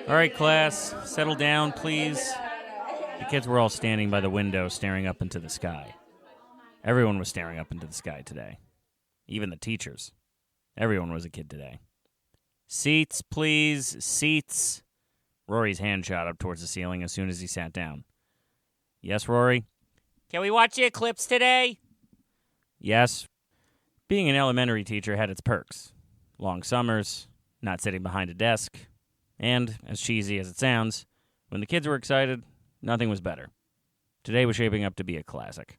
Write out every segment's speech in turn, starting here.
All right, class, settle down, please. The kids were all standing by the window, staring up into the sky. Everyone was staring up into the sky today. Even the teachers. Everyone was a kid today. Seats, please. Seats. Rory's hand shot up towards the ceiling as soon as he sat down. Yes, Rory? Can we watch the eclipse today? Yes. Being an elementary teacher had its perks. Long summers, not sitting behind a desk, and, as cheesy as it sounds, when the kids were excited, nothing was better. Today was shaping up to be a classic.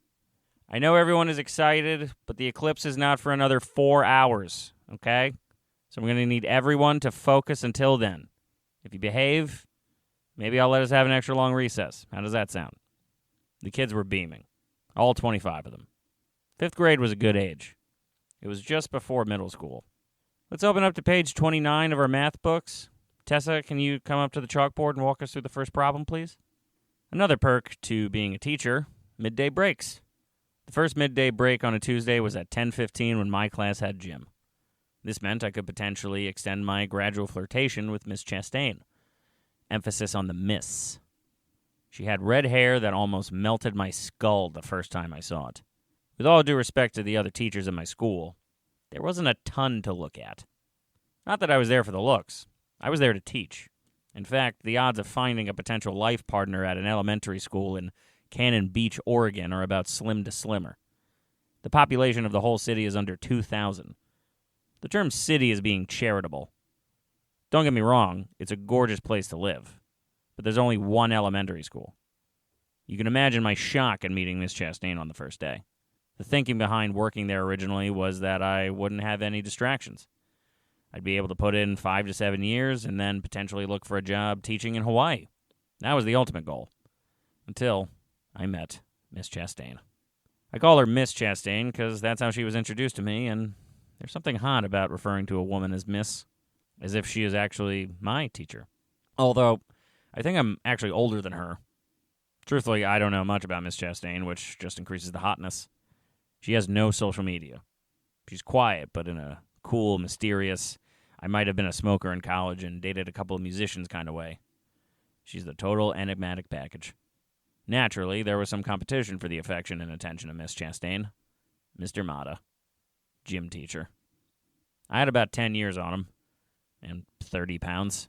I know everyone is excited, but the eclipse is not for another 4 hours, okay? So I'm going to need everyone to focus until then. If you behave, maybe I'll let us have an extra long recess. How does that sound? The kids were beaming, all 25 of them. 5th grade was a good age. It was just before middle school. Let's open up to page 29 of our math books. Tessa, can you come up to the chalkboard and walk us through the first problem, please? Another perk to being a teacher, midday breaks. The first midday break on a Tuesday was at 10:15 when my class had gym. This meant I could potentially extend my gradual flirtation with Miss Chastain. Emphasis on the miss. She had red hair that almost melted my skull the first time I saw it. With all due respect to the other teachers at my school, there wasn't a ton to look at. Not that I was there for the looks. I was there to teach. In fact, the odds of finding a potential life partner at an elementary school in Cannon Beach, Oregon are about slim to slimmer. The population of the whole city is under 2,000. The term city is being charitable. Don't get me wrong, it's a gorgeous place to live. But there's only one elementary school. You can imagine my shock at meeting Miss Chastain on the first day. The thinking behind working there originally was that I wouldn't have any distractions. I'd be able to put in 5 to 7 years and then potentially look for a job teaching in Hawaii. That was the ultimate goal. Until I met Miss Chastain. I call her Miss Chastain because that's how she was introduced to me, and there's something hot about referring to a woman as Miss, as if she is actually my teacher. Although, I think I'm actually older than her. Truthfully, I don't know much about Miss Chastain, which just increases the hotness. She has no social media. She's quiet, but in a cool, mysterious, I might have been a smoker in college and dated a couple of musicians kind of way. She's the total enigmatic package. Naturally, there was some competition for the affection and attention of Miss Chastain. Mr. Mata. Gym teacher. I had about 10 years on him, and 30 pounds.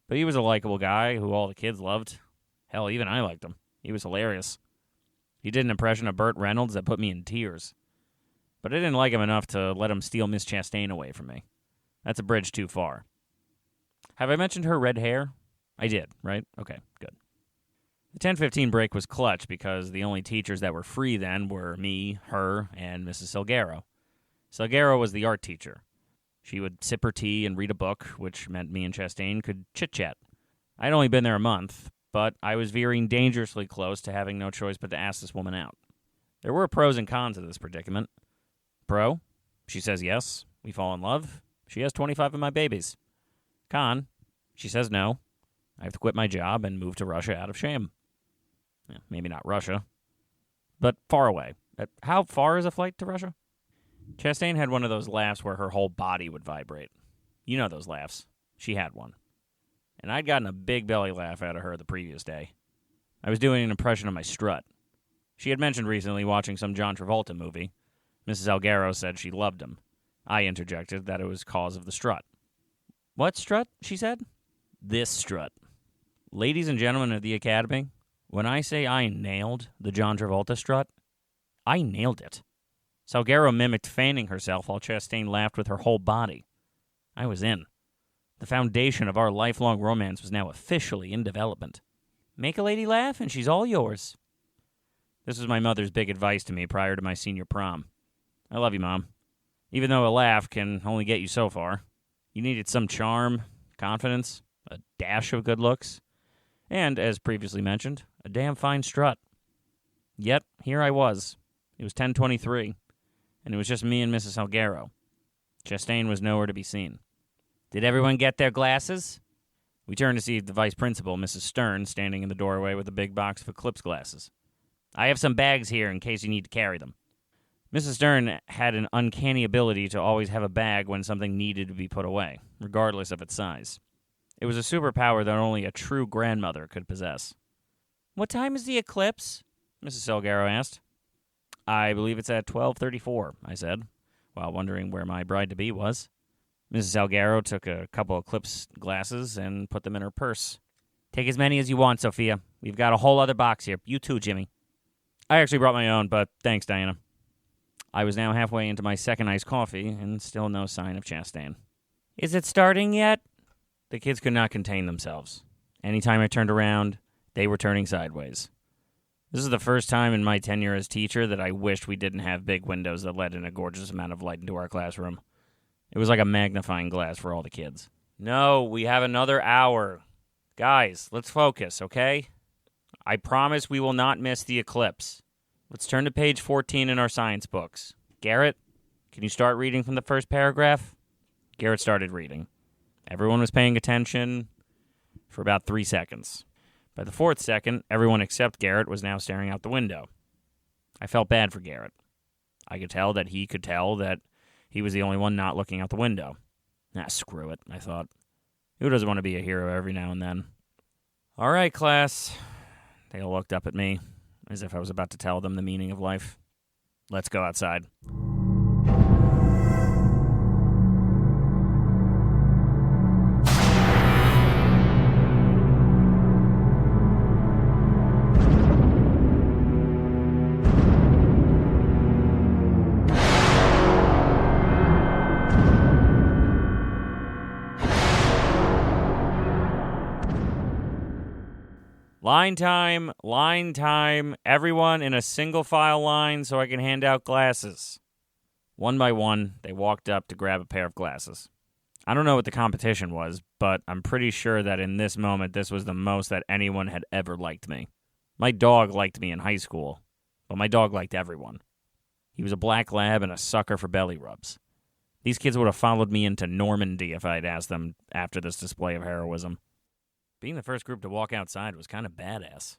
But he was a likable guy who all the kids loved. Hell, even I liked him. He was hilarious. He did an impression of Burt Reynolds that put me in tears. But I didn't like him enough to let him steal Miss Chastain away from me. That's a bridge too far. Have I mentioned her red hair? I did, right? Okay, good. The 10:15 break was clutch because the only teachers that were free then were me, her, and Mrs. Salguero. Salguero was the art teacher. She would sip her tea and read a book, which meant me and Chastain could chit-chat. I'd only been there a month, but I was veering dangerously close to having no choice but to ask this woman out. There were pros and cons of this predicament. Pro, she says yes, we fall in love, she has 25 of my babies. Con, she says no, I have to quit my job and move to Russia out of shame. Maybe not Russia, but far away. How far is a flight to Russia? Chastain had one of those laughs where her whole body would vibrate. You know those laughs. She had one. And I'd gotten a big belly laugh out of her the previous day. I was doing an impression of my strut. She had mentioned recently watching some John Travolta movie. Mrs. Salguero said she loved him. I interjected that it was cause of the strut. What strut? She said. This strut. Ladies and gentlemen of the Academy, when I say I nailed the John Travolta strut, I nailed it. Salguero mimicked fanning herself while Chastain laughed with her whole body. I was in. The foundation of our lifelong romance was now officially in development. Make a lady laugh and she's all yours. This was my mother's big advice to me prior to my senior prom. I love you, Mom. Even though a laugh can only get you so far, you needed some charm, confidence, a dash of good looks, and, as previously mentioned, a damn fine strut. Yet, here I was. It was 10:23, and it was just me and Mrs. Salguero. Chastain was nowhere to be seen. Did everyone get their glasses? We turned to see the vice principal, Mrs. Stern, standing in the doorway with a big box of Eclipse glasses. I have some bags here in case you need to carry them. Mrs. Stern had an uncanny ability to always have a bag when something needed to be put away, regardless of its size. It was a superpower that only a true grandmother could possess. "What time is the eclipse?" Mrs. Salguero asked. "I believe it's at 12:34, I said, while wondering where my bride-to-be was. Mrs. Salguero took a couple eclipse glasses and put them in her purse. "Take as many as you want, Sophia. We've got a whole other box here. You too, Jimmy." "I actually brought my own, but thanks, Diana." I was now halfway into my second iced coffee, and still no sign of Chastain. "Is it starting yet?" The kids could not contain themselves. Anytime I turned around, they were turning sideways. This is the first time in my tenure as teacher that I wished we didn't have big windows that let in a gorgeous amount of light into our classroom. It was like a magnifying glass for all the kids. "No, we have another hour. Guys, let's focus, okay? I promise we will not miss the eclipse. Let's turn to page 14 in our science books. Garrett, can you start reading from the first paragraph?" Garrett started reading. Everyone was paying attention for about 3 seconds. By the 4th second, everyone except Garrett was now staring out the window. I felt bad for Garrett. I could tell that he could tell that he was the only one not looking out the window. Screw it, I thought. Who doesn't want to be a hero every now and then? "All right, class." They all looked up at me, as if I was about to tell them the meaning of life. "Let's go outside." Line time, everyone in a single file line so I can hand out glasses. One by one, they walked up to grab a pair of glasses. I don't know what the competition was, but I'm pretty sure that in this moment, this was the most that anyone had ever liked me. My dog liked me in high school, but my dog liked everyone. He was a black lab and a sucker for belly rubs. These kids would have followed me into Normandy if I'd asked them after this display of heroism. Being the first group to walk outside was kind of badass.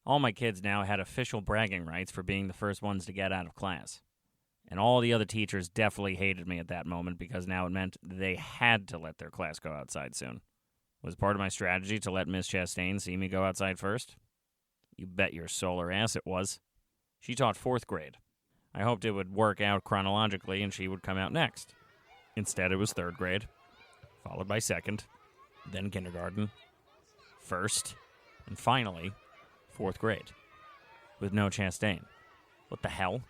All my kids now had official bragging rights for being the first ones to get out of class. And all the other teachers definitely hated me at that moment because now it meant they had to let their class go outside soon. Was part of my strategy to let Miss Chastain see me go outside first? You bet your solar ass it was. She taught 4th grade. I hoped it would work out chronologically and she would come out next. Instead, it was 3rd grade, followed by 2nd, then kindergarten, 1st, and finally, 4th grade, with no Chastain. What the hell?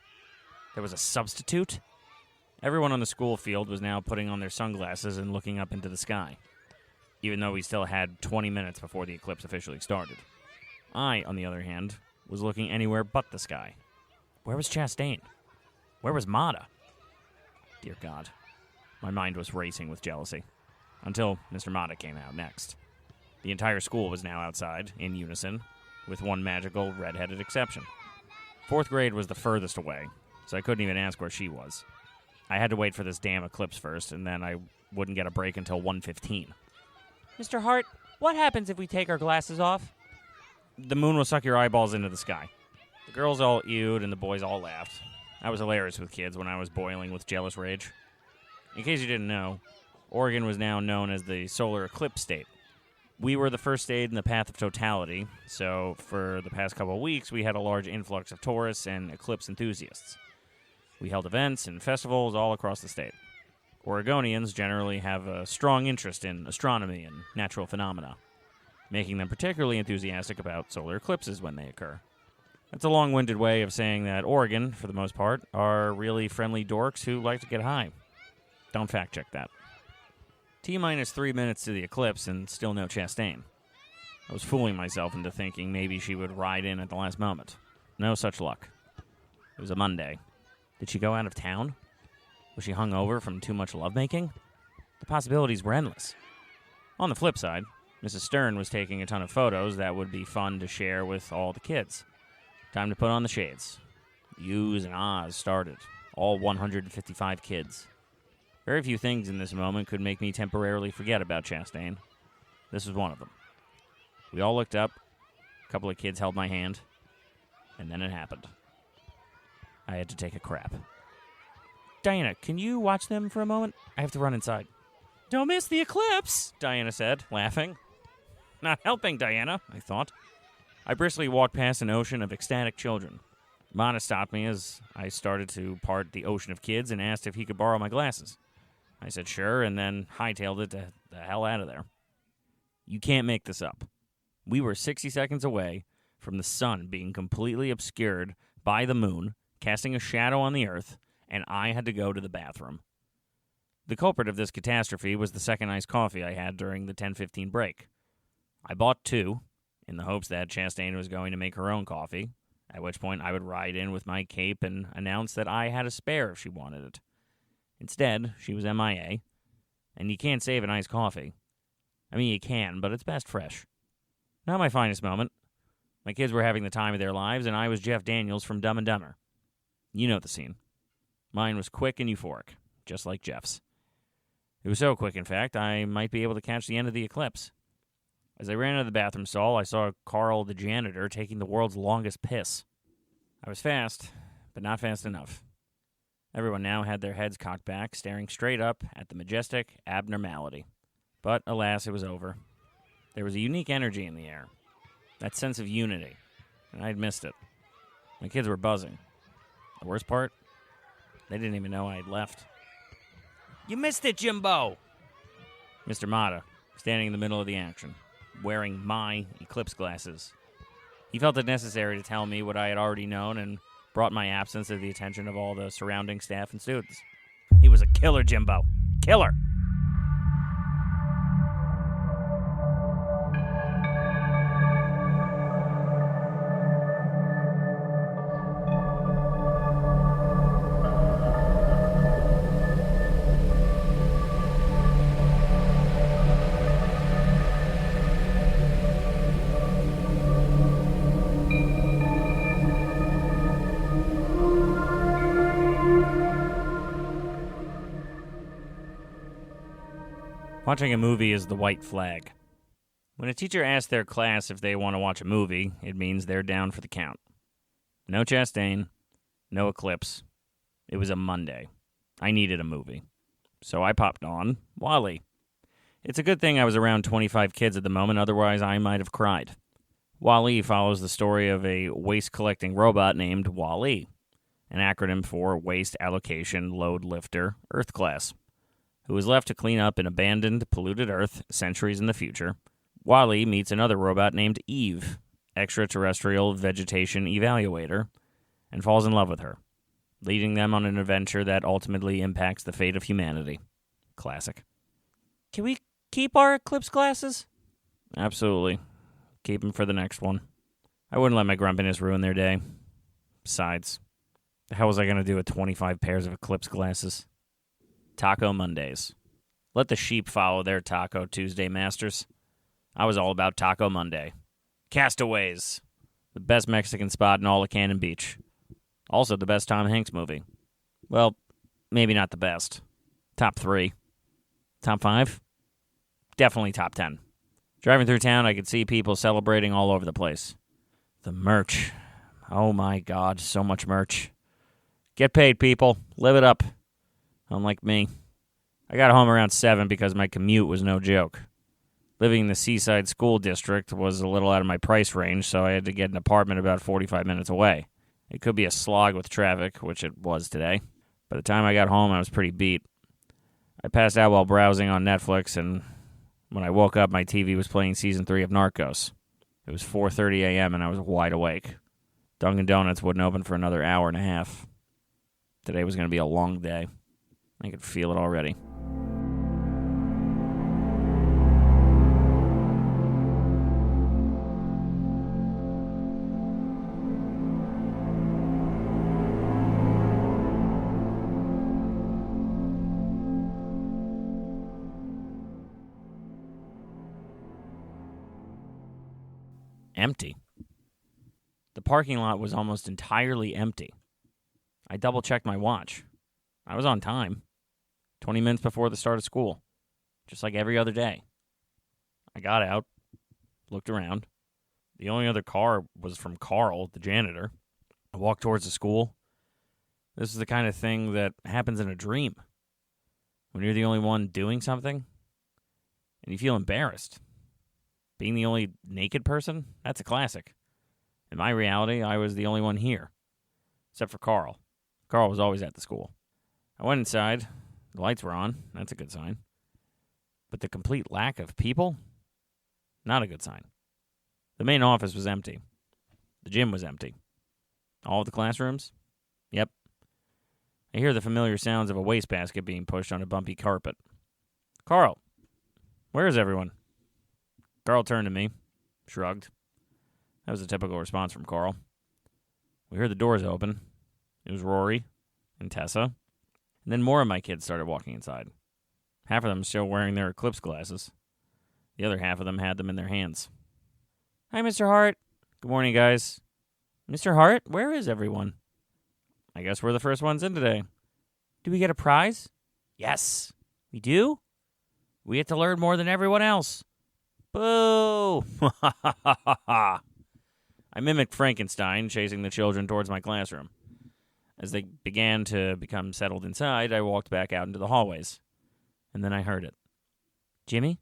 There was a substitute? Everyone on the school field was now putting on their sunglasses and looking up into the sky, even though we still had 20 minutes before the eclipse officially started. I, on the other hand, was looking anywhere but the sky. Where was Chastain? Where was Mata? Dear God. My mind was racing with jealousy, until Mr. Mata came out next. The entire school was now outside, in unison, with one magical, red-headed exception. 4th grade was the furthest away, so I couldn't even ask where she was. I had to wait for this damn eclipse first, and then I wouldn't get a break until 1:15. "Mr. Hart, what happens if we take our glasses off?" "The moon will suck your eyeballs into the sky." The girls all ewed, and the boys all laughed. I was hilarious with kids when I was boiling with jealous rage. In case you didn't know, Oregon was now known as the solar eclipse state. We were the first state in the path of totality, so for the past couple of weeks, we had a large influx of tourists and eclipse enthusiasts. We held events and festivals all across the state. Oregonians generally have a strong interest in astronomy and natural phenomena, making them particularly enthusiastic about solar eclipses when they occur. That's a long-winded way of saying that Oregon, for the most part, are really friendly dorks who like to get high. Don't fact-check that. T-minus 3 minutes to the eclipse and still no Chastain. I was fooling myself into thinking maybe she would ride in at the last moment. No such luck. It was a Monday. Did she go out of town? Was she hungover from too much lovemaking? The possibilities were endless. On the flip side, Mrs. Stern was taking a ton of photos that would be fun to share with all the kids. Time to put on the shades. The oohs and ahs started. All 155 kids. Very few things in this moment could make me temporarily forget about Chastain. This was one of them. We all looked up. A couple of kids held my hand. And then it happened. I had to take a crap. "Diana, can you watch them for a moment? I have to run inside." Don't miss the eclipse, Diana said, laughing. Not helping, Diana, I thought. I briskly walked past an ocean of ecstatic children. Mana stopped me as I started to part the ocean of kids and asked if he could borrow my glasses. I said sure, and then hightailed it to the hell out of there. You can't make this up. We were 60 seconds away from the sun being completely obscured by the moon, casting a shadow on the earth, and I had to go to the bathroom. The culprit of this catastrophe was the second iced coffee I had during the 10:15 break. I bought 2, in the hopes that Chastain was going to make her own coffee, at which point I would ride in with my cape and announce that I had a spare if she wanted it. Instead, she was MIA, and you can't save an iced coffee. I mean, you can, but it's best fresh. Not my finest moment. My kids were having the time of their lives, and I was Jeff Daniels from Dumb and Dumber. You know the scene. Mine was quick and euphoric, just like Jeff's. It was so quick, in fact, I might be able to catch the end of the eclipse. As I ran out of the bathroom stall, I saw Carl, the janitor, taking the world's longest piss. I was fast, but not fast enough. Everyone now had their heads cocked back, staring straight up at the majestic abnormality. But, alas, it was over. There was a unique energy in the air. That sense of unity. And I'd missed it. My kids were buzzing. The worst part? They didn't even know I had left. You missed it, Jimbo! Mr. Mata, standing in the middle of the action, wearing my eclipse glasses. He felt it necessary to tell me what I had already known and brought my absence to the attention of all the surrounding staff and students. He was a killer, Jimbo. Killer! Watching a movie is the white flag. When a teacher asks their class if they want to watch a movie, it means they're down for the count. No Chastain, no Eclipse. It was a Monday. I needed a movie. So I popped on WALL-E. It's a good thing I was around 25 kids at the moment, otherwise I might have cried. WALL-E follows the story of a waste-collecting robot named WALL-E, an acronym for Waste Allocation Load Lifter Earth Class, who is left to clean up an abandoned, polluted Earth centuries in the future. WALL-E meets another robot named Eve, extraterrestrial vegetation evaluator, and falls in love with her, leading them on an adventure that ultimately impacts the fate of humanity. Classic. Can we keep our eclipse glasses? Absolutely. Keep them for the next one. I wouldn't let my grumpiness ruin their day. Besides, the hell was I going to do with 25 pairs of eclipse glasses? Taco Mondays. Let the sheep follow their Taco Tuesday masters. I was all about Taco Monday. Castaways. The best Mexican spot in all of Cannon Beach. Also the best Tom Hanks movie. Well, maybe not the best. Top 3. Top 5? Definitely top 10. Driving through town, I could see people celebrating all over the place. The merch. Oh my God, so much merch. Get paid, people. Live it up. Unlike me. I got home around 7 because my commute was no joke. Living in the Seaside School District was a little out of my price range, so I had to get an apartment about 45 minutes away. It could be a slog with traffic, which it was today. By the time I got home, I was pretty beat. I passed out while browsing on Netflix, and when I woke up, my TV was playing Season 3 of Narcos. It was 4:30 a.m., and I was wide awake. Dunkin' Donuts wouldn't open for another hour and a half. Today was going to be a long day. I could feel it already. Empty. The parking lot was almost entirely empty. I double-checked my watch. I was on time. 20 minutes before the start of school. Just like every other day. I got out, looked around. The only other car was from Carl, the janitor. I walked towards the school. This is the kind of thing that happens in a dream. When you're the only one doing something, And you feel embarrassed. Being the only naked person, that's a classic. In my reality, I was the only one here. Except for Carl. Carl was always at the school. I went inside. The lights were on. That's a good sign. But the complete lack of people? Not a good sign. The main office was empty. The gym was empty. All of the classrooms? Yep. I hear the familiar sounds of a wastebasket being pushed on a bumpy carpet. Carl, where is everyone? Carl turned to me, shrugged. That was a typical response from Carl. We heard the doors open. It was Rory and Tessa. And then more of my kids started walking inside. Half of them still wearing their eclipse glasses. The other half of them had them in their hands. Hi, Mr. Hart. Good morning, guys. Mr. Hart, where is everyone? I guess we're the first ones in today. Do we get a prize? Yes. We do? We get to learn more than everyone else. Boo! I mimicked Frankenstein, chasing the children towards my classroom. As they began to become settled inside, I walked back out into the hallways. And then I heard it. Jimmy?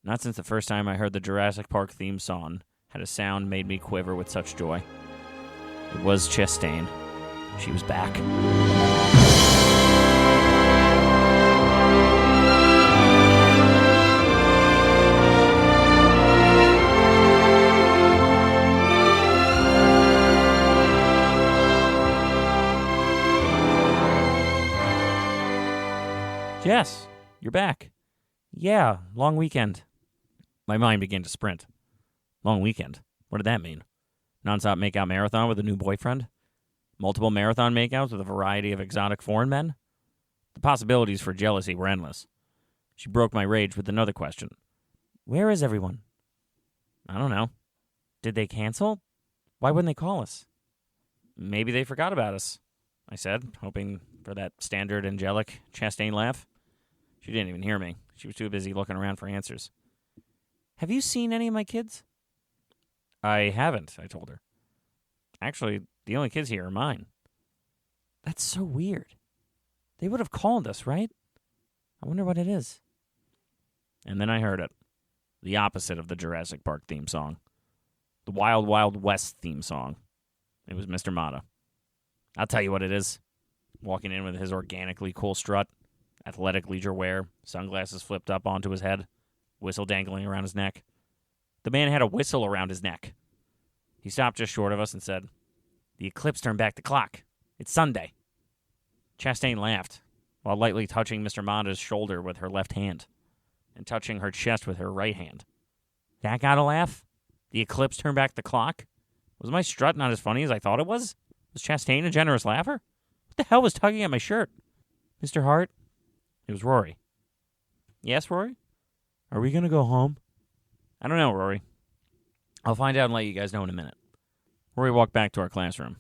Not since the first time I heard the Jurassic Park theme song had a sound made me quiver with such joy. It was Chastain. She was back. Jess, you're back. Yeah, long weekend. My mind began to sprint. Long weekend? What did that mean? Non-stop makeout marathon with a new boyfriend? Multiple marathon makeouts with a variety of exotic foreign men? The possibilities for jealousy were endless. She broke my rage with another question. Where is everyone? I don't know. Did they cancel? Why wouldn't they call us? Maybe they forgot about us, I said, hoping for that standard angelic Chastain laugh. She didn't even hear me. She was too busy looking around for answers. Have you seen any of my kids? I haven't, I told her. Actually, the only kids here are mine. That's so weird. They would have called us, right? I wonder what it is. And then I heard it. The opposite of the Jurassic Park theme song. The Wild Wild West theme song. It was Mr. Mata. I'll tell you what it is. Walking in with his organically cool strut, athletic leisure wear, sunglasses flipped up onto his head, whistle dangling around his neck. The man had a whistle around his neck. He stopped just short of us and said, The eclipse turned back the clock. It's Sunday. Chastain laughed, while lightly touching Mr. Mata's shoulder with her left hand, and touching her chest with her right hand. That got a laugh? The eclipse turned back the clock? Was my strut not as funny as I thought it was? Was Chastain a generous laugher? What the hell was tugging at my shirt? Mr. Hart? It was Rory. Yes, Rory? Are we going to go home? I don't know, Rory. I'll find out and let you guys know in a minute. Rory walked back to our classroom.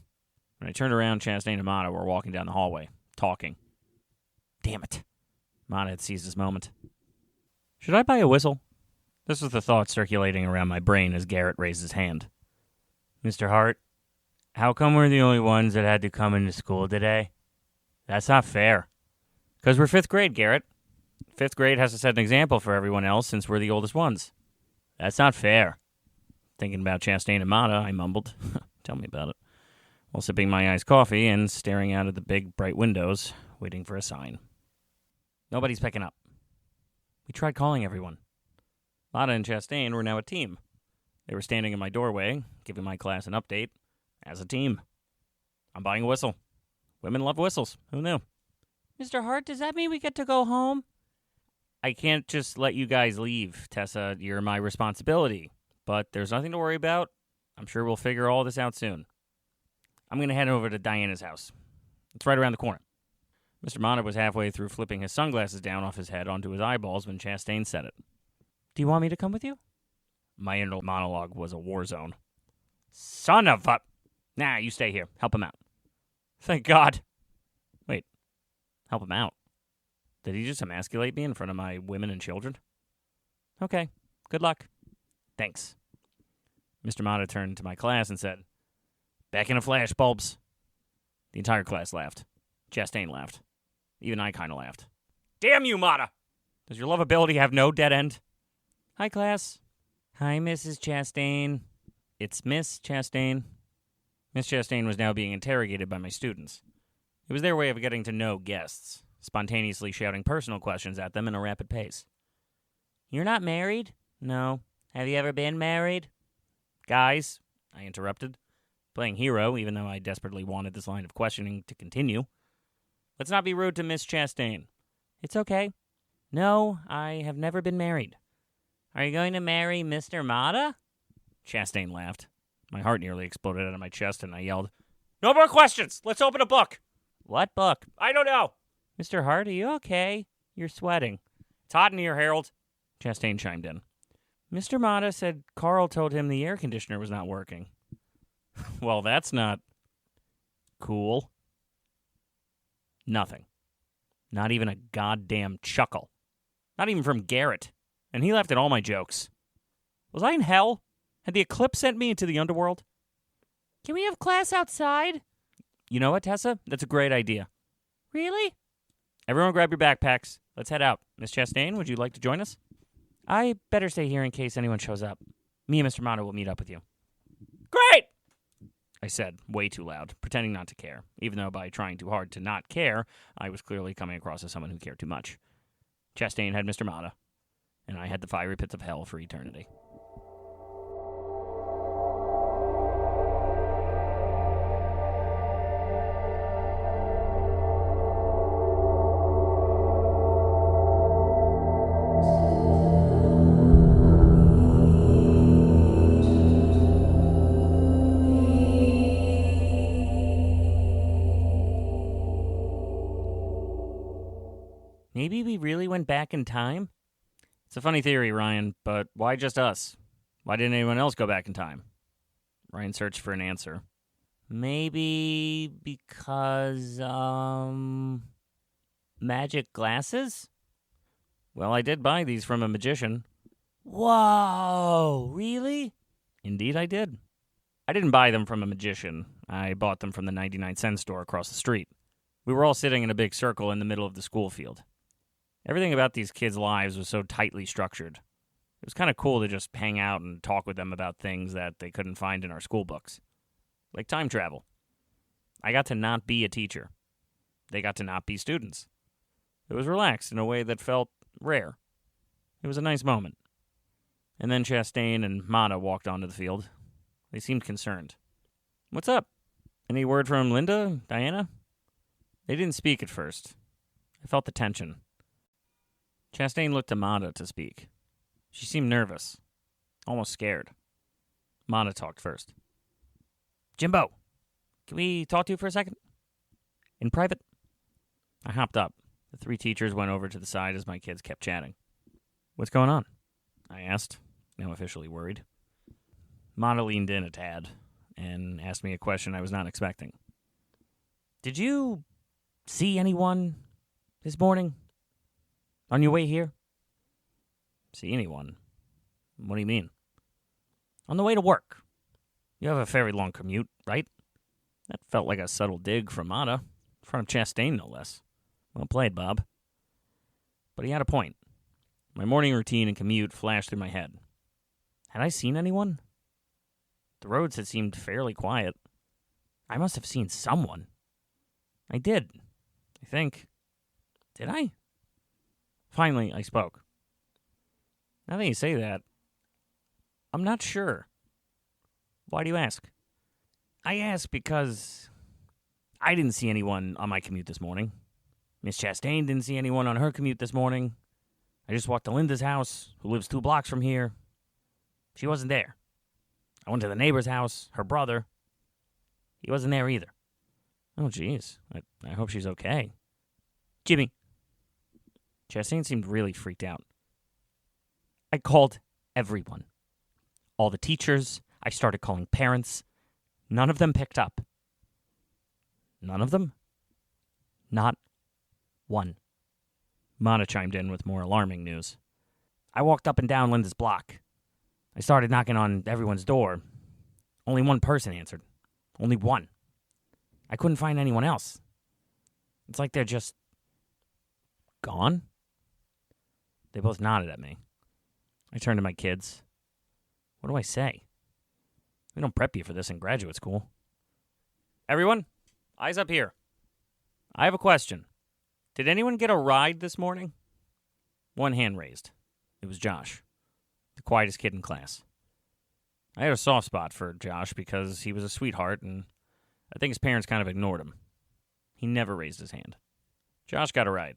When I turned around, Chastain and Mata were walking down the hallway, talking. Damn it. Mata had seized his moment. Should I buy a whistle? This was the thought circulating around my brain as Garrett raised his hand. Mr. Hart, how come we're the only ones that had to come into school today? That's not fair. Because we're 5th grade, Garrett. 5th grade has to set an example for everyone else since we're the oldest ones. That's not fair. Thinking about Chastain and Mata, I mumbled. Tell me about it. While sipping my iced coffee and staring out at the big, bright windows, waiting for a sign. Nobody's picking up. We tried calling everyone. Mata and Chastain were now a team. They were standing in my doorway, giving my class an update, as a team. I'm buying a whistle. Women love whistles. Who knew? Mr. Hart, does that mean we get to go home? I can't just let you guys leave, Tessa. You're my responsibility. But there's nothing to worry about. I'm sure we'll figure all this out soon. I'm going to head over to Diana's house. It's right around the corner. Mr. Mata was halfway through flipping his sunglasses down off his head onto his eyeballs when Chastain said it. Do you want me to come with you? My inner monologue was a war zone. Son of a... Nah, you stay here. Help him out. Thank God. Wait. Help him out? Did he just emasculate me in front of my women and children? Okay. Good luck. Thanks. Mr. Mata turned to my class and said, Back in a flash, bulbs. The entire class laughed. Chastain laughed. Even I kind of laughed. Damn you, Mata! Does your lovability have no dead end? Hi, class. Hi, Mrs. Chastain. It's Miss Chastain. Miss Chastain was now being interrogated by my students. It was their way of getting to know guests, spontaneously shouting personal questions at them in a rapid pace. You're not married? No. Have you ever been married? Guys, I interrupted, playing hero even though I desperately wanted this line of questioning to continue. Let's not be rude to Miss Chastain. It's okay. No, I have never been married. Are you going to marry Mr. Mata? Chastain laughed. My heart nearly exploded out of my chest and I yelled, No more questions! Let's open a book! What book? I don't know! Mr. Hart, are you okay? You're sweating. It's hot in here, Harold. Chastain chimed in. Mr. Mata said Carl told him the air conditioner was not working. Well, that's not cool. Nothing. Not even a goddamn chuckle. Not even from Garrett. And he laughed at all my jokes. Was I in hell? Had the eclipse sent me into the underworld? Can we have class outside? You know what, Tessa? That's a great idea. Really? Everyone grab your backpacks. Let's head out. Miss Chastain, would you like to join us? I better stay here in case anyone shows up. Me and Mr. Mata will meet up with you. Great! I said, way too loud, pretending not to care, even though by trying too hard to not care, I was clearly coming across as someone who cared too much. Chastain had Mr. Mata, and I had the fiery pits of hell for eternity. Maybe we really went back in time? It's a funny theory, Ryan, but why just us? Why didn't anyone else go back in time? Ryan searched for an answer. Maybe because, magic glasses? Well, I did buy these from a magician. Whoa, really? Indeed I did. I didn't buy them from a magician. I bought them from the 99-cent store across the street. We were all sitting in a big circle in the middle of the school field. Everything about these kids' lives was so tightly structured. It was kind of cool to just hang out and talk with them about things that they couldn't find in our school books. Like time travel. I got to not be a teacher. They got to not be students. It was relaxed in a way that felt rare. It was a nice moment. And then Chastain and Mata walked onto the field. They seemed concerned. What's up? Any word from Linda, Diana? They didn't speak at first. I felt the tension. Chastain looked to Mata to speak. She seemed nervous, almost scared. Mata talked first. Jimbo, can we talk to you for a second? In private? I hopped up. The three teachers went over to the side as my kids kept chatting. What's going on? I asked, now officially worried. Mata leaned in a tad and asked me a question I was not expecting. Did you see anyone this morning? On your way here? See anyone? What do you mean? On the way to work. You have a very long commute, right? That felt like a subtle dig from Mata, in front of Chastain, no less. Well played, Bob. But he had a point. My morning routine and commute flashed through my head. Had I seen anyone? The roads had seemed fairly quiet. I must have seen someone. I did, I think. Did I? Finally, I spoke. Now that you say that, I'm not sure. Why do you ask? I ask because I didn't see anyone on my commute this morning. Miss Chastain didn't see anyone on her commute this morning. I just walked to Linda's house, who lives 2 blocks from here. She wasn't there. I went to the neighbor's house, her brother. He wasn't there either. Oh, jeez. I hope she's okay. Jimmy. Chastain seemed really freaked out. I called everyone. All the teachers. I started calling parents. None of them picked up. None of them? Not one. Mata chimed in with more alarming news. I walked up and down Linda's block. I started knocking on everyone's door. Only one person answered. Only one. I couldn't find anyone else. It's like they're just gone. They both nodded at me. I turned to my kids. What do I say? We don't prep you for this in graduate school. Everyone, eyes up here. I have a question. Did anyone get a ride this morning? One hand raised. It was Josh, the quietest kid in class. I had a soft spot for Josh because he was a sweetheart, and I think his parents kind of ignored him. He never raised his hand. Josh got a ride.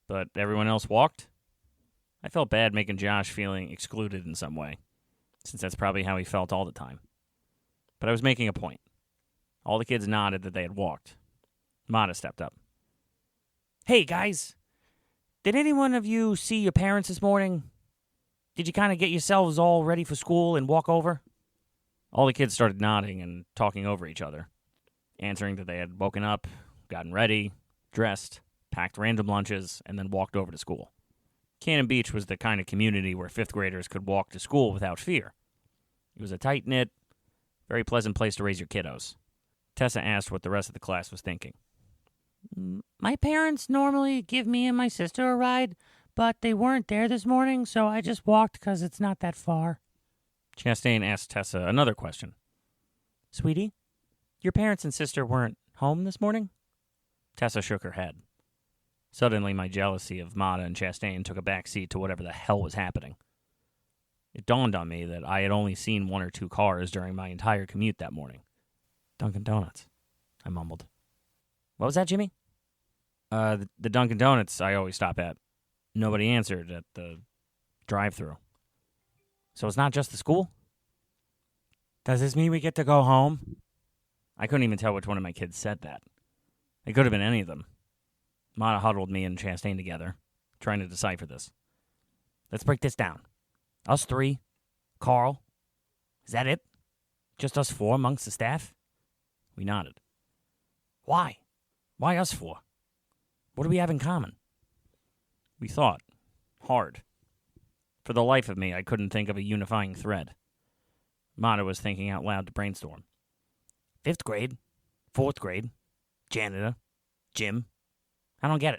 But everyone else walked? I felt bad making Josh feeling excluded in some way, since that's probably how he felt all the time. But I was making a point. All the kids nodded that they had walked. Mata stepped up. Hey, guys. Did any one of you see your parents this morning? Did you kind of get yourselves all ready for school and walk over? All the kids started nodding and talking over each other, answering that they had woken up, gotten ready, dressed, packed random lunches, and then walked over to school. Cannon Beach was the kind of community where fifth graders could walk to school without fear. It was a tight-knit, very pleasant place to raise your kiddos. Tessa asked what the rest of the class was thinking. My parents normally give me and my sister a ride, but they weren't there this morning, so I just walked because it's not that far. Chastain asked Tessa another question. Sweetie, your parents and sister weren't home this morning? Tessa shook her head. Suddenly, my jealousy of Mata and Chastain took a back seat to whatever the hell was happening. It dawned on me that I had only seen one or two cars during my entire commute that morning. Dunkin' Donuts, I mumbled. What was that, Jimmy? The Dunkin' Donuts I always stop at. Nobody answered at the drive-thru. So it's not just the school? Does this mean we get to go home? I couldn't even tell which one of my kids said that. It could have been any of them. Mata huddled me and Chastain together, trying to decipher this. Let's break this down. Us three. Carl. Is that it? Just us four amongst the staff? We nodded. Why? Why us four? What do we have in common? We thought. Hard. For the life of me, I couldn't think of a unifying thread. Mata was thinking out loud to brainstorm. 5th grade. 4th grade. Janitor. Gym. I don't get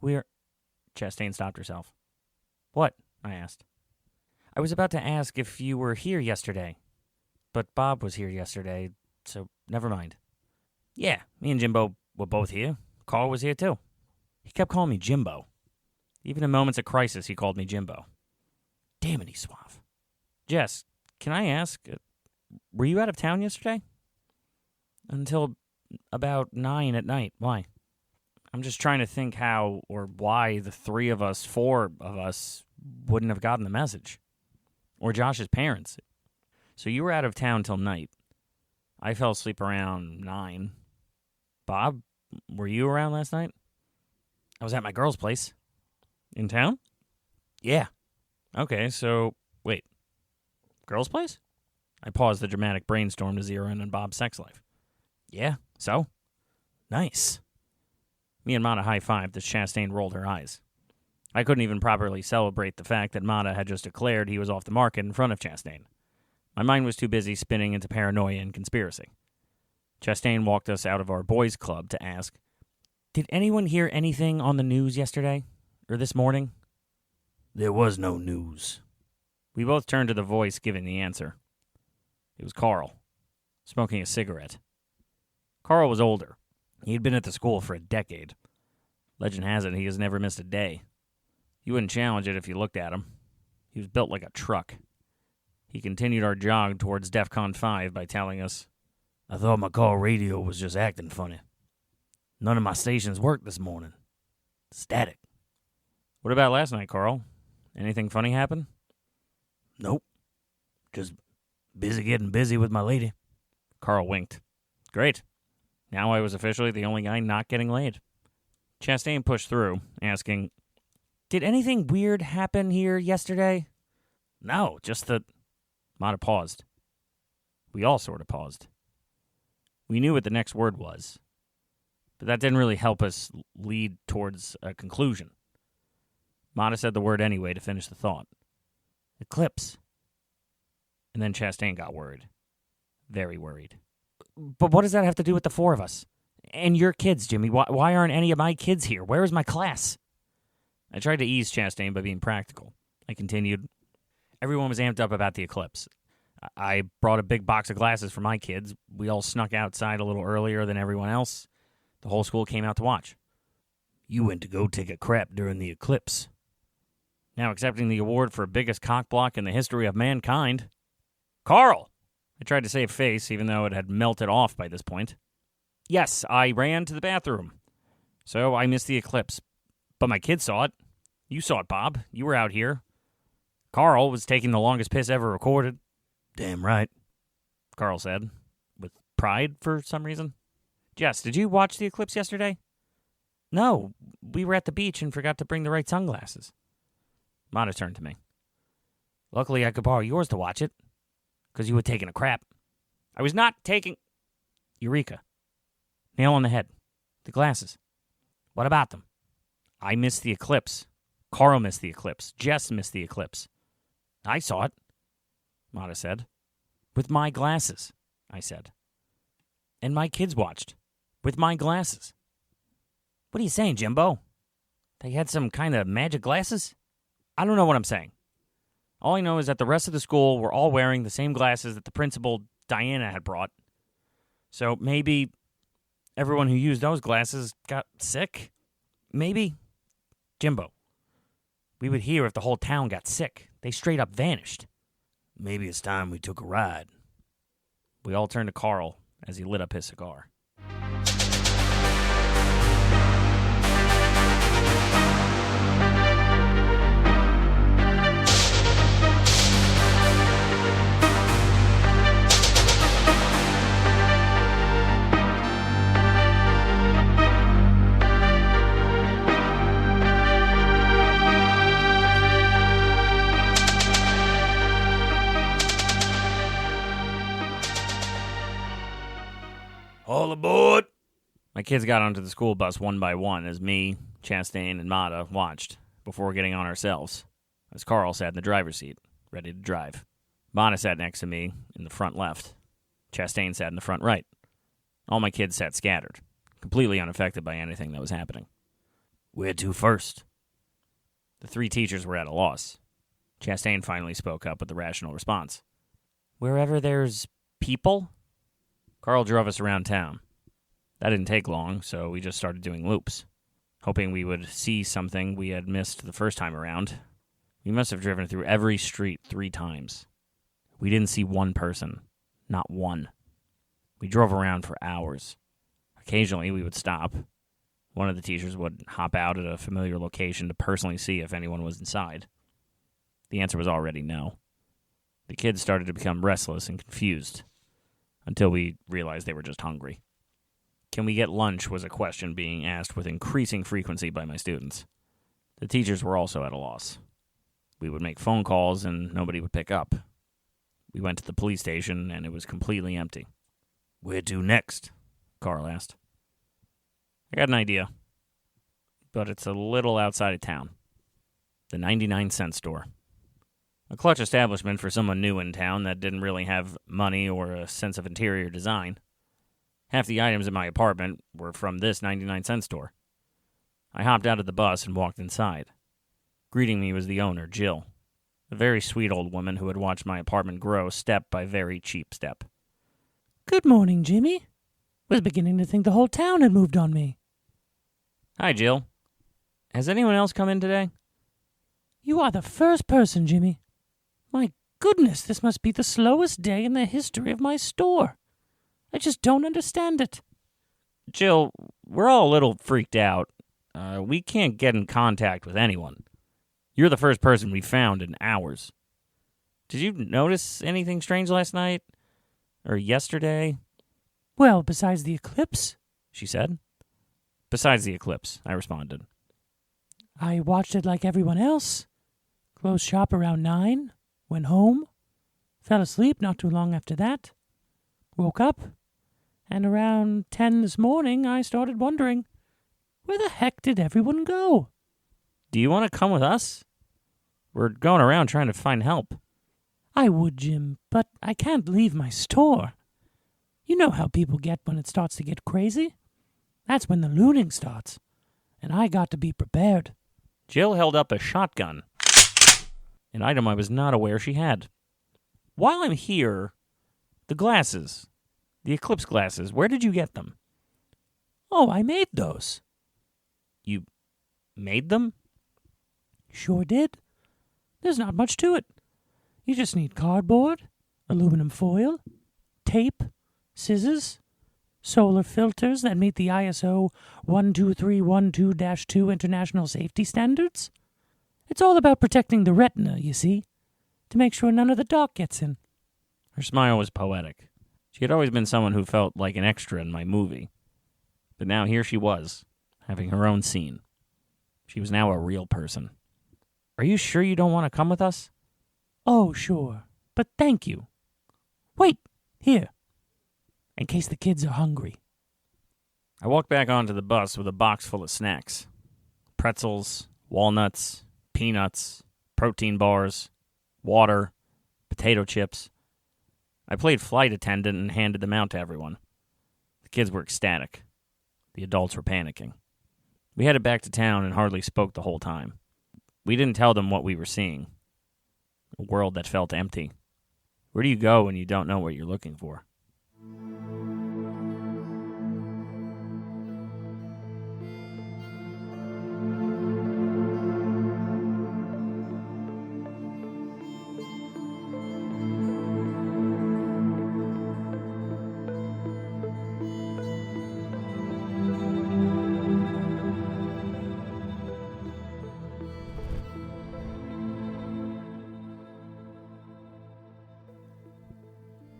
it. Chastain stopped herself. What? I asked. I was about to ask if you were here yesterday. But Bob was here yesterday, so never mind. Yeah, me and Jimbo were both here. Carl was here too. He kept calling me Jimbo. Even in moments of crisis, he called me Jimbo. Damn it, he's suave. Jess, can I ask, were you out of town yesterday? Until about 9 at night. Why? I'm just trying to think how or why the 4 of us, wouldn't have gotten the message. Or Josh's parents. So you were out of town till night. I fell asleep around 9. Bob, were you around last night? I was at my girl's place. In town? Yeah. Okay, so, wait. Girl's place? I paused the dramatic brainstorm to zero in on Bob's sex life. Yeah, so? Nice. Me and Mata high-fived as Chastain rolled her eyes. I couldn't even properly celebrate the fact that Mata had just declared he was off the market in front of Chastain. My mind was too busy spinning into paranoia and conspiracy. Chastain walked us out of our boys' club to ask, Did anyone hear anything on the news yesterday? Or this morning? There was no news. We both turned to the voice giving the answer. It was Carl, smoking a cigarette. Carl was older. He had been at the school for a decade. Legend has it he has never missed a day. You wouldn't challenge it if you looked at him. He was built like a truck. He continued our jog towards DEFCON 5 by telling us, I thought my car radio was just acting funny. None of my stations worked this morning. Static. What about last night, Carl? Anything funny happen? Nope. Just getting busy with my lady. Carl winked. Great. Now I was officially the only guy not getting laid. Chastain pushed through, asking, Did anything weird happen here yesterday? No, just that... Mata paused. We all sort of paused. We knew what the next word was, but that didn't really help us lead towards a conclusion. Mata said the word anyway to finish the thought. Eclipse. And then Chastain got worried. Very worried. But what does that have to do with the 4 of us? And your kids, Jimmy. Why aren't any of my kids here? Where is my class? I tried to ease Chastain by being practical. I continued. Everyone was amped up about the eclipse. I brought a big box of glasses for my kids. We all snuck outside a little earlier than everyone else. The whole school came out to watch. You went to go take a crap during the eclipse. Now accepting the award for biggest cockblock in the history of mankind. Carl! I tried to save face, even though it had melted off by this point. Yes, I ran to the bathroom. So I missed the eclipse. But my kids saw it. You saw it, Bob. You were out here. Carl was taking the longest piss ever recorded. Damn right, Carl said, with pride for some reason. Jess, did you watch the eclipse yesterday? No, we were at the beach and forgot to bring the right sunglasses. Mata turned to me. Luckily, I could borrow yours to watch it, because you were taking a crap. I was not taking... Eureka. Nail on the head. The glasses. What about them? I missed the eclipse. Carl missed the eclipse. Jess missed the eclipse. I saw it, Mata said. With my glasses, I said. And my kids watched. With my glasses. What are you saying, Jimbo? They had some kind of magic glasses? I don't know what I'm saying. All I know is that the rest of the school were all wearing the same glasses that the principal, Diana, had brought. So maybe everyone who used those glasses got sick? Maybe. Jimbo, we would hear if the whole town got sick. They straight up vanished. Maybe it's time we took a ride. We all turned to Carl as he lit up his cigar. All aboard! My kids got onto the school bus one by one as me, Chastain, and Mata watched before getting on ourselves, as Carl sat in the driver's seat, ready to drive. Mata sat next to me in the front left. Chastain sat in the front right. All my kids sat scattered, completely unaffected by anything that was happening. Where to first? The three teachers were at a loss. Chastain finally spoke up with a rational response. Wherever there's people? Carl drove us around town. That didn't take long, so we just started doing loops, hoping we would see something we had missed the first time around. We must have driven through every street 3 times. We didn't see one person. Not one. We drove around for hours. Occasionally, we would stop. One of the teachers would hop out at a familiar location to personally see if anyone was inside. The answer was already no. The kids started to become restless and confused, until we realized they were just hungry. Can we get lunch was a question being asked with increasing frequency by my students. The teachers were also at a loss. We would make phone calls and nobody would pick up. We went to the police station and it was completely empty. Where to next? Carl asked. I got an idea, but it's a little outside of town. The 99-cent store. A clutch establishment for someone new in town that didn't really have money or a sense of interior design. Half the items in my apartment were from this 99-cent store. I hopped out of the bus and walked inside. Greeting me was the owner, Jill, a very sweet old woman who had watched my apartment grow step by very cheap step. Good morning, Jimmy. Was beginning to think the whole town had moved on me. Hi, Jill. Has anyone else come in today? You are the first person, Jimmy. My goodness, this must be the slowest day in the history of my store. I just don't understand it. Jill, we're all a little freaked out. We can't get in contact with anyone. You're the first person we found in hours. Did you notice anything strange last night? Or yesterday? Well, besides the eclipse, She said. Besides the eclipse, I responded. I watched it like everyone else. Closed shop around 9. Went home. Fell asleep not too long after that. Woke up. And around 10 this morning, I started wondering, where the heck did everyone go? Do you want to come with us? We're going around trying to find help. I would, Jim, but I can't leave my store. You know how people get when it starts to get crazy? That's when the looting starts. And I got to be prepared. Jill held up a shotgun, an item I was not aware she had. While I'm here, the glasses, the eclipse glasses, where did you get them? Oh, I made those. You made them? Sure did. There's not much to it. You just need cardboard, aluminum foil, tape, scissors, solar filters that meet the ISO 12312-2 international safety standards. It's all about protecting the retina, you see, to make sure none of the dark gets in. Her smile was poetic. She had always been someone who felt like an extra in my movie. But now here she was, having her own scene. She was now a real person. Are you sure you don't want to come with us? Oh, sure. But thank you. Wait, here. In case the kids are hungry. I walked back onto the bus with a box full of snacks. Pretzels, walnuts, peanuts, protein bars, water, potato chips. I played flight attendant and handed them out to everyone. The kids were ecstatic. The adults were panicking. We headed back to town and hardly spoke the whole time. We didn't tell them what we were seeing. A world that felt empty. Where do you go when you don't know what you're looking for?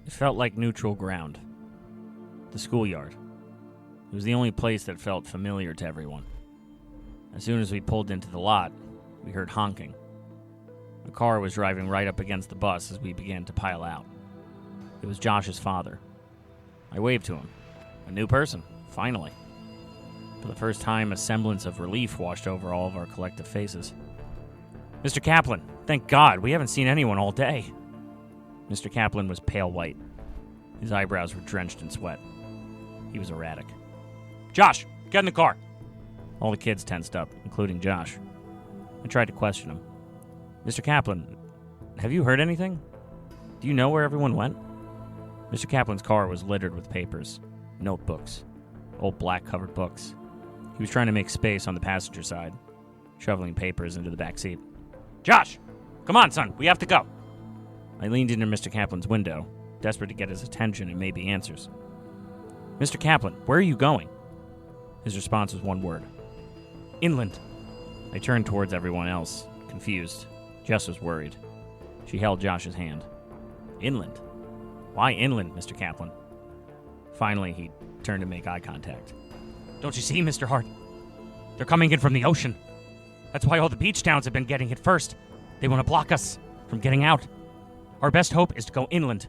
It felt like neutral ground. The schoolyard. It was the only place that felt familiar to everyone. As soon as we pulled into the lot, we heard honking. A car was driving right up against the bus as we began to pile out. It was Josh's father. I waved to him. A new person, finally. For the first time, a semblance of relief washed over all of our collective faces. Mr. Kaplan, thank God, we haven't seen anyone all day. Mr. Kaplan was pale white. His eyebrows were drenched in sweat. He was erratic. Josh, get in the car. All the kids tensed up, including Josh. I tried to question him. Mr. Kaplan, have you heard anything? Do you know where everyone went? Mr. Kaplan's car was littered with papers, notebooks, old black-covered books. He was trying to make space on the passenger side, shoveling papers into the back seat. Josh, come on, son, we have to go. I leaned into Mr. Kaplan's window, desperate to get his attention and maybe answers. Mr. Kaplan, where are you going? His response was one word. Inland. I turned towards everyone else, confused. Jess was worried. She held Josh's hand. Inland? Why inland, Mr. Kaplan? Finally, he turned to make eye contact. Don't you see, Mr. Hart? They're coming in from the ocean. That's why all the beach towns have been getting hit first. They want to block us from getting out. Our best hope is to go inland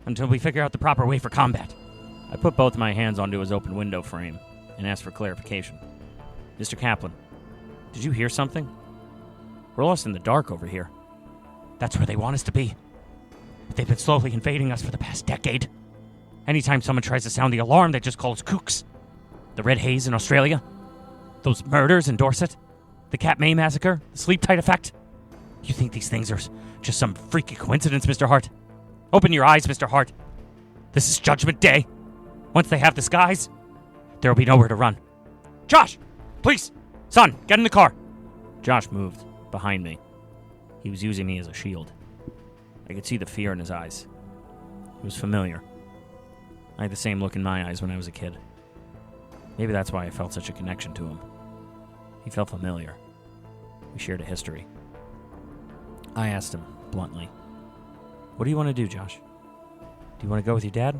until we figure out the proper way for combat. I put both my hands onto his open window frame and asked for clarification. Mr. Kaplan, did you hear something? We're lost in the dark over here. That's where they want us to be. They've been slowly invading us for the past decade. Anytime someone tries to sound the alarm, they just call us kooks. The red haze in Australia, those murders in Dorset, the Cat May massacre, the sleep tight effect. You think these things are just some freaky coincidence, Mr. Hart? Open your eyes, Mr. Hart. This is Judgment Day. Once they have the skies, there will be nowhere to run. Josh, please, son, get in the car. Josh moved behind me. He was using me as a shield. I could see the fear in his eyes. It was familiar. I had the same look in my eyes when I was a kid. Maybe that's why I felt such a connection to him. He felt familiar. We shared a history. I asked him, bluntly, what do you want to do, Josh? Do you want to go with your dad?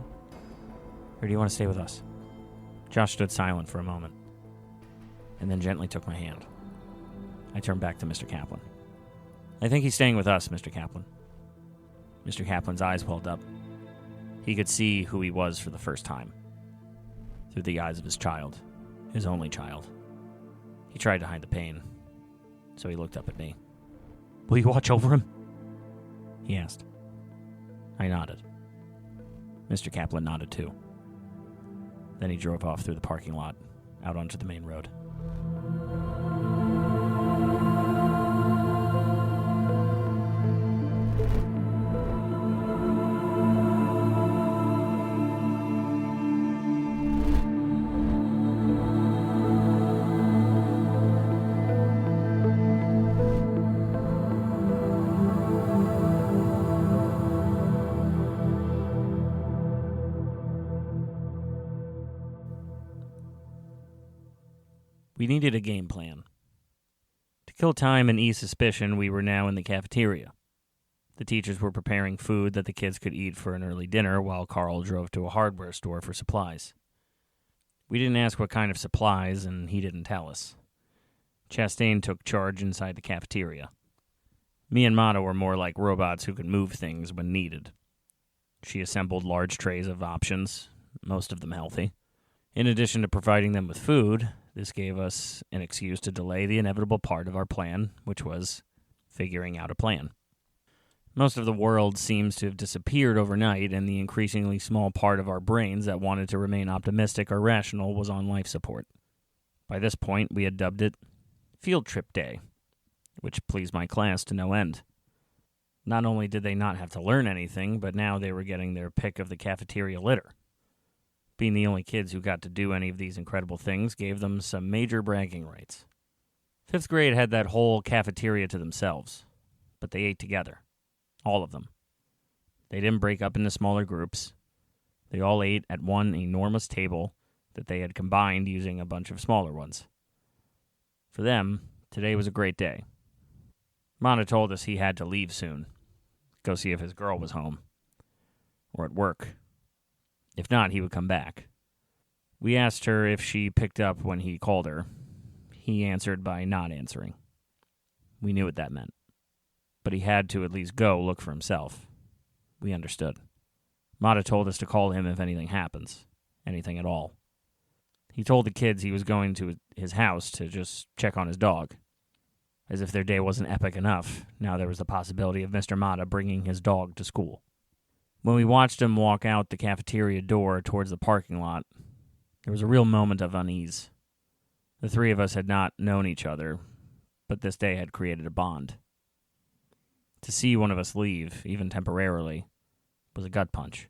Or do you want to stay with us? Josh stood silent for a moment, and then gently took my hand. I turned back to Mr. Kaplan. I think he's staying with us, Mr. Kaplan. Mr. Kaplan's eyes welled up. He could see who he was for the first time. Through the eyes of his child, his only child. He tried to hide the pain, so he looked up at me. Will you watch over him? He asked. I nodded. Mr. Kaplan nodded too. Then he drove off through the parking lot, out onto the main road. We needed a game plan. To kill time and ease suspicion, we were now in the cafeteria. The teachers were preparing food that the kids could eat for an early dinner while Carl drove to a hardware store for supplies. We didn't ask what kind of supplies, and he didn't tell us. Chastain took charge inside the cafeteria. Me and Mata were more like robots who could move things when needed. She assembled large trays of options, most of them healthy. In addition to providing them with food, this gave us an excuse to delay the inevitable part of our plan, which was figuring out a plan. Most of the world seems to have disappeared overnight, and the increasingly small part of our brains that wanted to remain optimistic or rational was on life support. By this point, we had dubbed it Field Trip Day, which pleased my class to no end. Not only did they not have to learn anything, but now they were getting their pick of the cafeteria litter. Being the only kids who got to do any of these incredible things gave them some major bragging rights. 5th grade had that whole cafeteria to themselves, but they ate together. All of them. They didn't break up into smaller groups. They all ate at one enormous table that they had combined using a bunch of smaller ones. For them, today was a great day. Mana told us he had to leave soon, go see if his girl was home, or at work. If not, he would come back. We asked her if she picked up when he called her. He answered by not answering. We knew what that meant. But he had to at least go look for himself. We understood. Mata told us to call him if anything happens. Anything at all. He told the kids he was going to his house to just check on his dog. As if their day wasn't epic enough, now there was the possibility of Mr. Mata bringing his dog to school. When we watched him walk out the cafeteria door towards the parking lot, there was a real moment of unease. The three of us had not known each other, but this day had created a bond. To see one of us leave, even temporarily, was a gut punch.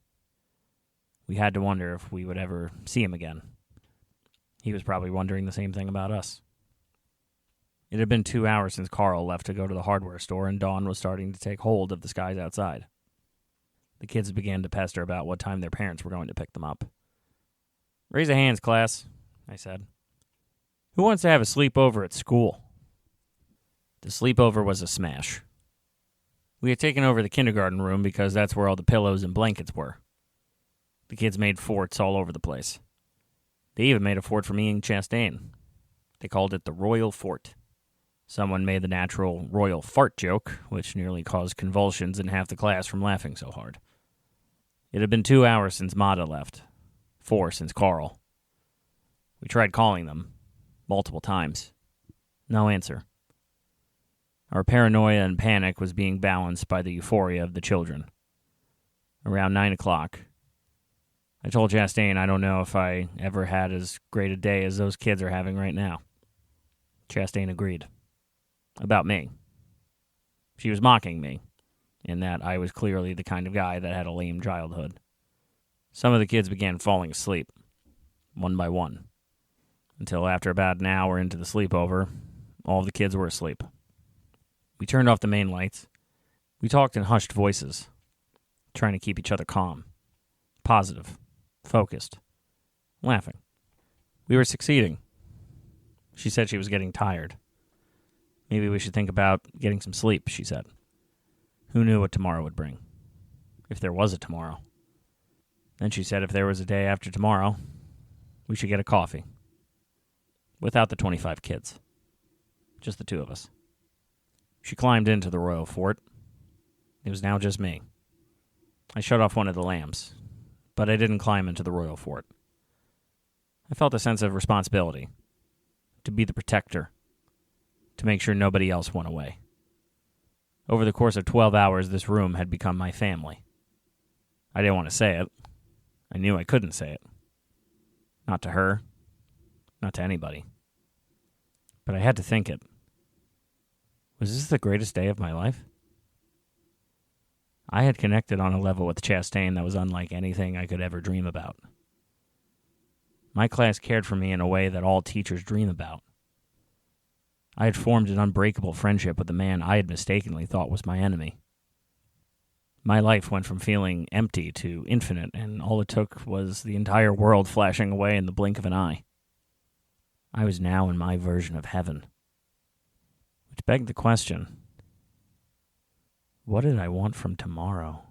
We had to wonder if we would ever see him again. He was probably wondering the same thing about us. It had been 2 hours since Carl left to go to the hardware store, and dawn was starting to take hold of the skies outside. The kids began to pester about what time their parents were going to pick them up. "Raise your hands, class," I said. "Who wants to have a sleepover at school?" The sleepover was a smash. We had taken over the kindergarten room because that's where all the pillows and blankets were. The kids made forts all over the place. They even made a fort for me and Chastain. They called it the Royal Fort. Someone made the natural royal fart joke, which nearly caused convulsions in half the class from laughing so hard. It had been 2 hours since Mata left. 4 since Carl. We tried calling them multiple times. No answer. Our paranoia and panic was being balanced by the euphoria of the children. Around 9 o'clock, I told Chastain I don't know if I ever had as great a day as those kids are having right now. Chastain agreed. About me. She was mocking me, in that I was clearly the kind of guy that had a lame childhood. Some of the kids began falling asleep, one by one, until after about an hour into the sleepover, all of the kids were asleep. We turned off the main lights. We talked in hushed voices, trying to keep each other calm, positive, focused, laughing. We were succeeding. She said she was getting tired. Maybe we should think about getting some sleep, she said. Who knew what tomorrow would bring? If there was a tomorrow. Then she said if there was a day after tomorrow, we should get a coffee. Without the 25 kids. Just the two of us. She climbed into the Royal Fort. It was now just me. I shut off one of the lamps, but I didn't climb into the Royal Fort. I felt a sense of responsibility, to be the protector, to make sure nobody else went away. Over the course of 12 hours, this room had become my family. I didn't want to say it. I knew I couldn't say it. Not to her, not to anybody. But I had to think it. Was this the greatest day of my life? I had connected on a level with Chastain that was unlike anything I could ever dream about. My class cared for me in a way that all teachers dream about. I had formed an unbreakable friendship with the man I had mistakenly thought was my enemy. My life went from feeling empty to infinite, and all it took was the entire world flashing away in the blink of an eye. I was now in my version of heaven. Which begged the question, what did I want from tomorrow?